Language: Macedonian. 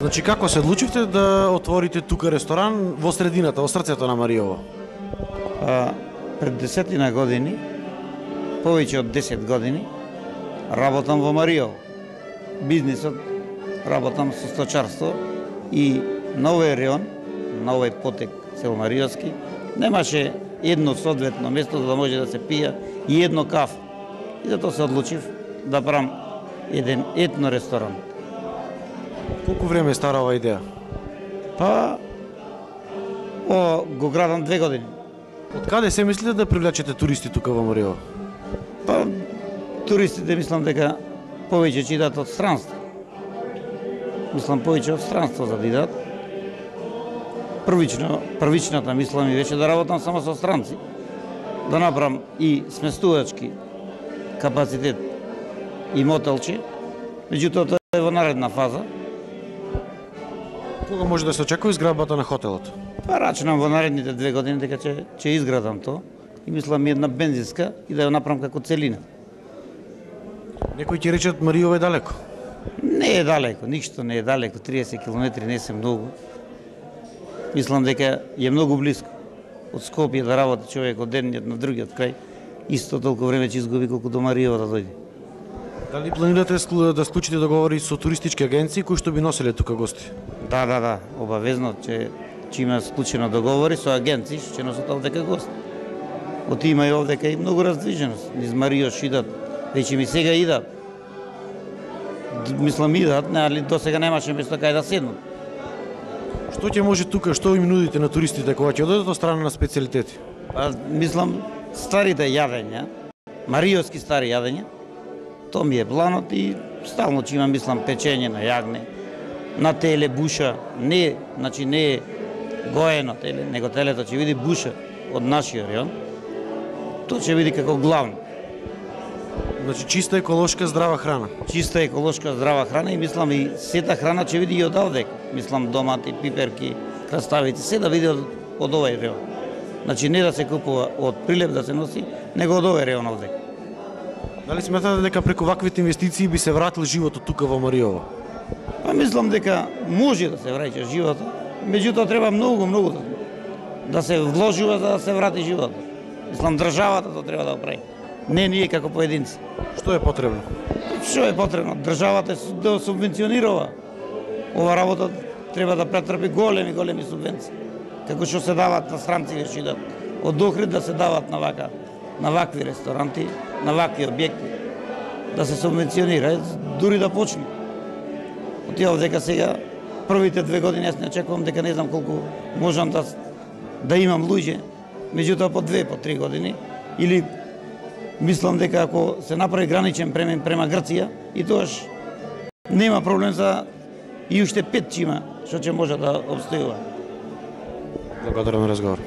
Значи како се одлучивте да отворите тука ресторан во средината, во срцето на Мариово? Пред 10 години, повеќе од 10 години, работам во Мариово. Бизнисот работам со сточарство и на овој район, на овој потек село Мариовски, немаше едно соодветно место за да може да се пие и едно кафе. И затоа се одлучив да правам еден етно ресторан. Колку време е стара оваа идеја? Го градам 2 години. Од каде се мислите да привлечете туристи тука во Мариово? Туристите мислам дека повеќе ќе идат од странство. Мислам повеќе од странство за да идат. Првичната мисла ми беше да работам само со странци. Да направам и сместувачки капацитет и мотелче. Меѓутоа тоа е во наредна фаза. Кога може да се очекува изградбата на хотелот? Рачунам во наредните 2 години дека ќе изградам тоа и мислам една бензинска и да ја направам како целина. Некои ќе речат Мариово е далеко. Не е далеко, ништо не е далеко, 30 км не се многу. Мислам дека е многу близко. Од Скопје да работи човек од едниот на другиот крај, исто толку време ќе изгуби колку до Мариово да дојде. Дали планирате да склучите договори со туристички агенции кои што би носеле тука гости? Да, обавезно ќе има склучено договори со агенции што ќе носат овдека гости. Има и овдека и многу раздвиженост. Низ Марио идат, веќе ми сега идат. Мислам идат, али до сега немаше место кај да седнат. Што ќе може тука, што им нудите на туристите кога ќе одат од страна на специјалитети? Мислам старите јадења, мариовски стари јадења. Тоа ми е планот и стално ќе имам мислам печење на јагне, на теле, буша, не е гоено теле, него телето ќе види буша од нашиот район. Тоа ќе види како главно. Значи чиста еколошка здрава храна. Чиста еколошка здрава храна и мислам и сета храна ќе види и од овдека. Мислам домати, пиперки, краставици, се да види од овој район. Значи не да се купува од Прилеп да се носи, него од овој район овдека. Дали сметате дека преку ваквите инвестиции би се вратил животот тука во Мариово? Мислам дека може да се враќа животот, меѓутоа треба многу да се вложува за да се врати животот. Мислам државата тоа треба да го прави. Не ние како поединци. Што е потребно? Што е потребно? Државата да субвенционира ова работа, треба да претрпи големи субвенции. Како што се дават на странци што идат од Охрид да се дават на вакви ресторанти, на вакви објекти, да се субвенционира, дури да почне. Отидов дека сега првите 2 години јас не очекувам дека не знам колку можам да имам луѓе, меѓутоа по 2, по 3 години или мислам дека ако се направи граничен премин према Грција и тоаш нема проблем за и уште 5 ќе има што ќе може да обстојува. Благодарам на разговор.